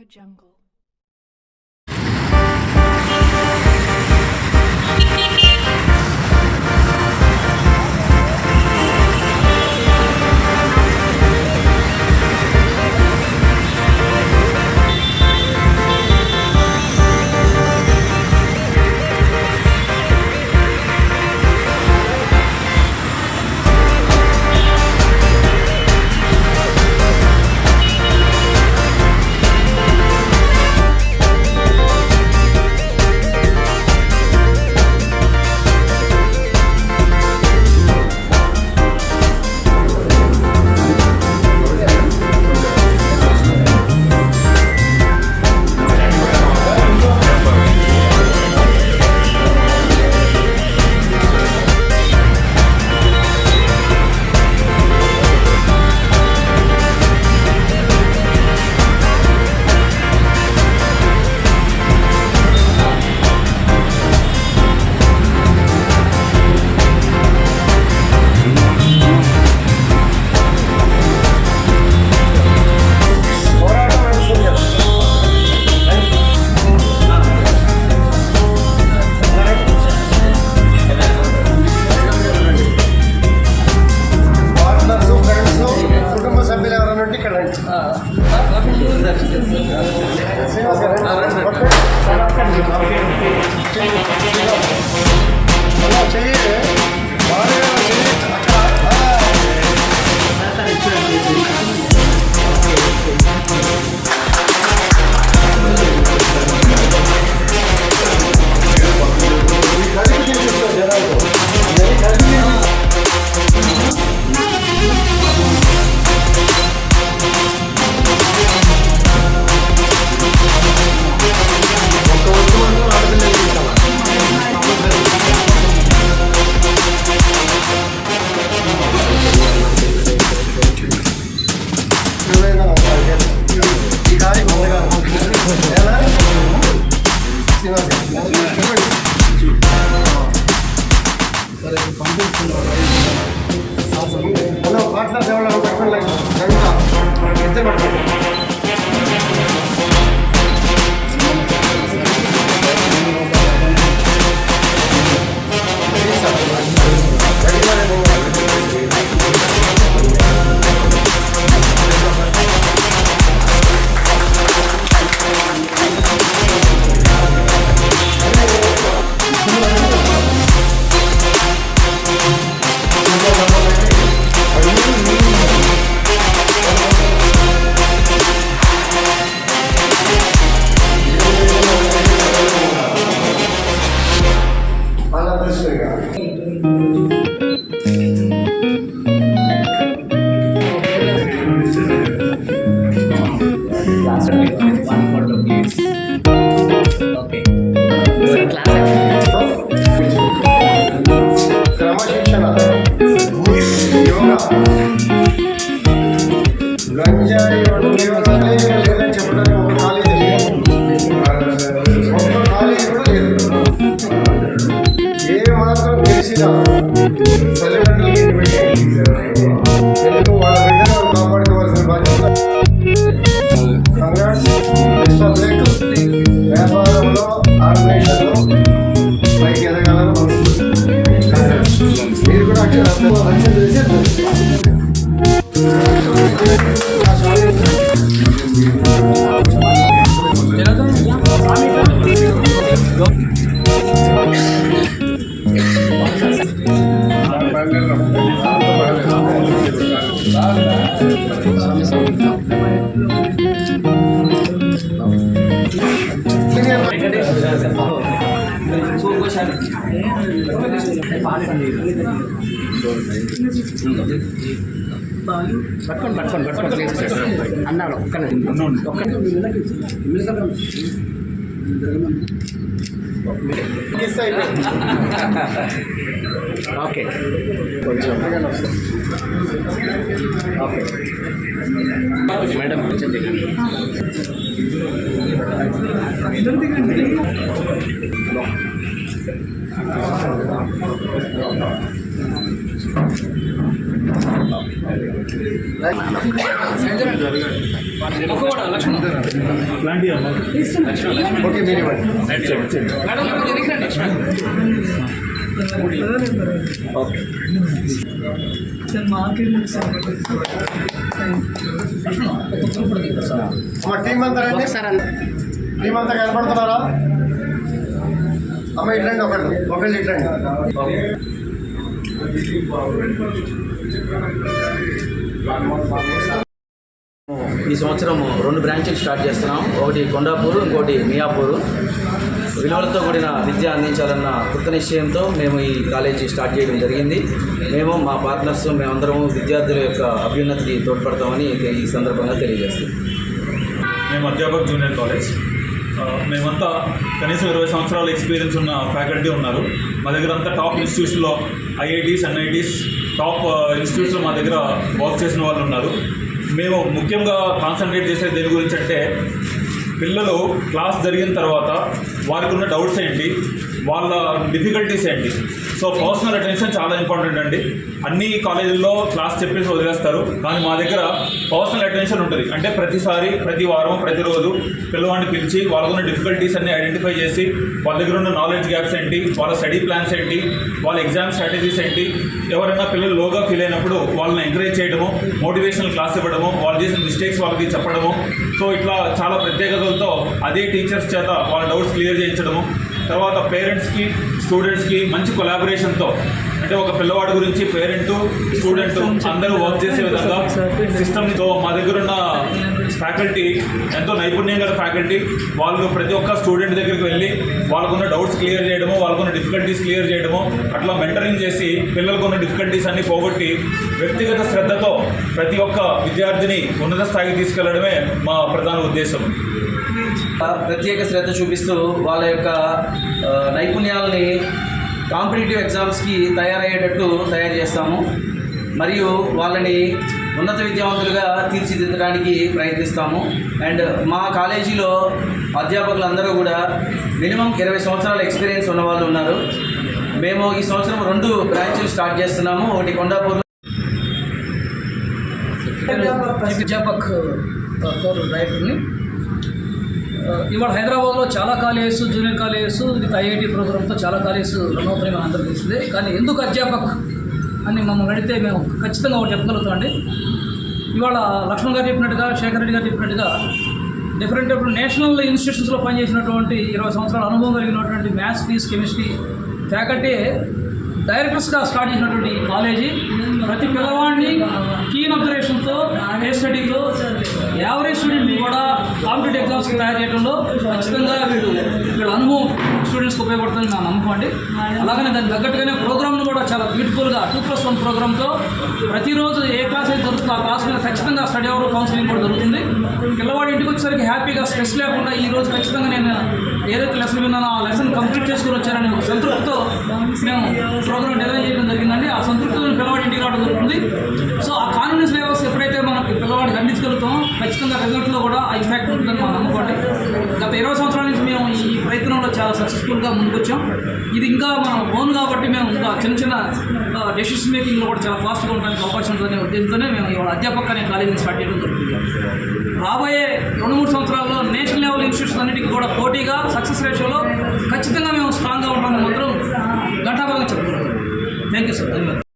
AudioJungle. వ్యాపారంలో ఆర్గనైజేషన్లో పైకి ఎదగాలని మీరు కూడా పట్టుకొని అన్నాడు ఓకే కొంచెం ఓకే మేడం కొంచెం దిగండి. ఓకే మీరు ఇవ్వండి. ఓకే అమ్మ టీం అంతా రండి. ఒకసారి టీం అంతా కనపడుతున్నారా? అమ్మ ఇట్రండి, ఒకళ్ళు ఇట్రండి. ఈ సంవత్సరం 2 బ్రాంచ్లు స్టార్ట్ చేస్తున్నాం. ఒకటి కొండాపూరు, ఇంకోటి మియాపూరు. విలువలతో కూడిన విద్య అందించాలన్న కృత నిశ్చయంతో మేము ఈ కాలేజీ స్టార్ట్ చేయడం జరిగింది. మేము మా పార్ట్నర్స్ మేమందరము విద్యార్థుల యొక్క అభ్యున్నతికి తోడ్పడతామని ఈ సందర్భంగా తెలియజేస్తాం. మేము అధ్యాపక్ జూనియర్ కాలేజ్. మేమంతా కనీసం 20 సంవత్సరాల ఎక్స్పీరియన్స్ ఉన్న ఫ్యాకల్టీ ఉన్నారు. మా దగ్గర అంతా టాప్ ఇన్స్టిట్యూట్స్లో ఐఐటీస్, ఎన్ఐటీస్, టాప్ ఇన్స్టిట్యూట్స్లో మా దగ్గర వర్క్ చేసిన వాళ్ళు ఉన్నారు. మేము ముఖ్యంగా కాన్సన్ట్రేట్ చేసేది దేని గురించి అంటే, పిల్లలు క్లాస్ జరిగిన తర్వాత వారికి ఉన్న డౌట్స్ ఏంటి, వాళ్ళ డిఫికల్టీస్ ఏంటి. సో పర్సనల్ అటెన్షన్ చాలా ఇంపార్టెంట్ అండి. అన్ని కాలేజీల్లో క్లాస్ చెప్పేసి వదిలేస్తారు, కానీ మా దగ్గర పర్సనల్ అటెన్షన్ ఉంటుంది. అంటే ప్రతిసారి, ప్రతి వారం, ప్రతిరోజు పిల్లవాడిని పిలిచి వాళ్ళకున్న డిఫికల్టీస్ అన్ని ఐడెంటిఫై చేసి వాళ్ళ దగ్గర ఉన్న నాలెడ్జ్ గ్యాప్స్ ఏంటి, వాళ్ళ స్టడీ ప్లాన్స్ ఏంటి, వాళ్ళ ఎగ్జామ్ స్ట్రాటజీస్ ఏంటి, ఎవరైనా పిల్లలు లోగా ఫీల్ అయినప్పుడు వాళ్ళని ఎంకరేజ్ చేయడము, మోటివేషనల్ క్లాస్ ఇవ్వడము, వాళ్ళు చేసిన మిస్టేక్స్ వాళ్ళకి చెప్పడము. సో ఇట్లా చాలా ప్రత్యేకతలతో అదే టీచర్స్ చేత వాళ్ళ డౌట్స్ క్లియర్ చేయించడము. తర్వాత పేరెంట్స్కి, స్టూడెంట్స్కి మంచి కొలాబరేషన్తో, అంటే ఒక పిల్లవాడి గురించి పేరెంట్, స్టూడెంట్ అందరూ వర్క్ చేసే విధంగా సిస్టమ్తో మా దగ్గర ఉన్న ఫ్యాకల్టీ ఎంతో నైపుణ్యం గల ఫ్యాకల్టీ. వాళ్ళు ప్రతి ఒక్క స్టూడెంట్ దగ్గరికి వెళ్ళి వాళ్ళకున్న డౌట్స్ క్లియర్ చేయడము, వాళ్ళకున్న డిఫికల్టీస్ క్లియర్ చేయడము, అట్లా మెంటరింగ్ చేసి పిల్లలకున్న డిఫికల్టీస్ అన్ని పోగొట్టి వ్యక్తిగత శ్రద్ధతో ప్రతి ఒక్క విద్యార్థిని ఉన్నత స్థాయికి తీసుకెళ్లడమే మా ప్రధాన ఉద్దేశం. ప్రత్యేక శ్రద్ధ చూపిస్తూ వాళ్ళ యొక్క నైపుణ్యాలని కాంపిటేటివ్ ఎగ్జామ్స్కి తయారయ్యేటట్టు తయారు చేస్తాము. మరియు వాళ్ళని ఉన్నత విద్యావంతులుగా తీర్చిదిద్దడానికి ప్రయత్నిస్తాము. అండ్ మా కాలేజీలో అధ్యాపకులందరూ కూడా మినిమం 20 సంవత్సరాల ఎక్స్పీరియన్స్ ఉన్న వాళ్ళు ఉన్నారు. మేము ఈ సంవత్సరం 2 బ్రాంచ్లు స్టార్ట్ చేస్తున్నాము. ఒకటి కొండాపూర్లో అధ్యాపక్ రైటర్ని. ఇవాళ హైదరాబాద్లో చాలా colleges, junior colleges with IIT ప్రోగ్రామ్తో చాలా కాలేజెస్ రన్ అవుతున్నాయి, మన అందరికీ తెలిసిందే. కానీ ఎందుకు అధ్యాపక్ అని మమ్మల్ని అడిగితే మేము ఖచ్చితంగా ఒకటి చెప్పగలుగుతామండి. ఇవాళ లక్ష్మణ్ గారు చెప్పినట్టుగా, శేఖర్ రెడ్డి గారు చెప్పినట్టుగా డిఫరెంట్ నేషనల్ ఇన్స్టిట్యూషన్స్లో పనిచేసినటువంటి 20 సంవత్సరాల అనుభవం కలిగినటువంటి మ్యాథ్స్, ఫిజిక్స్, కెమిస్ట్రీ ఫ్యాకల్టీ డైరెక్టర్స్గా స్టార్ట్ చేసినటువంటి ఈ కాలేజీ ప్రతి పిల్లవాడిని కీన్ అబ్జర్వేషన్తో, కేస్ స్టడీతో, యావరేజ్ స్టూడెంట్ని కూడా కాంపిటేటివ్ ఎగ్జామ్స్కి తయారు చేయడంలో ఖచ్చితంగా వీళ్ళ అనుభవం స్టూడెంట్స్కి ఉపయోగపడుతుంది నా నమ్మకం అండి. అలాగనే దానికి తగ్గట్టుగానే ప్రోగ్రామ్ను కూడా చాలా బ్యూటిఫుల్గా 2+1 ప్రోగ్రామ్తో ప్రతిరోజు ఏ క్లాస్ అయితే జరుగుతుందో ఆ క్లాస్ మీద ఖచ్చితంగా స్టడీ అవర్, కౌన్సిలింగ్ కూడా జరుగుతుంది. పిల్లవాడి ఇంటికి వచ్చేసరికి హ్యాపీగా స్ట్రెస్ లేకుండా ఈరోజు ఖచ్చితంగా నేను ఏదైతే లెసన్ విన్నానో ఆ లెసన్ కంప్లీట్ చేసుకుని వచ్చారని ఒక సంతృప్తితో మేము ప్రోగ్రామ్ డిజైన్ చేయడం జరిగిందండి. ఆ సంతృప్తితో పిల్లవాడి ఇంటికి రావడం జరుగుతుంది. సో ఆ కాన్ఫిడెన్స్ లెవెల్స్ ఎప్పుడైతే మనకి పిల్లవాడికి అందించగలుగుతామో ఖచ్చితంగా రిజల్ట్లో కూడా ఆ ఇంపాక్ట్ ఉంటుందని మనం నమ్ముకోండి. గత 20 సంవత్సరాల నుంచి మేము ఈ ప్రయత్నంలో చాలా సక్సెస్ఫుల్గా ముందుకు వచ్చాం. ఇది ఇంకా మనం ఓన్ కాబట్టి మేము ఇంకా చిన్న డెసిషన్ మేకింగ్లో కూడా చాలా ఫాస్ట్గా ఉండడానికి అవకాశం ఉంటుందనే ఉద్దేశంతోనే మేము ఇవాళ అధ్యాపక అనే కాలేజీని స్టార్ట్ చేయడం జరుగుతుంది. రాబోయే 2-3 సంవత్సరాల్లో నేషనల్ లెవెల్ ఇన్స్టిట్యూట్స్ అన్నిటికీ కూడా పోటీగా సక్సెస్ రేషియోలో ఖచ్చితంగా మేము స్ట్రాంగ్గా ఉండడానికి మాత్రం ఘంటాపరంగా చెప్పుకుంటాం. Thank you sir. ధన్యవాదాలు.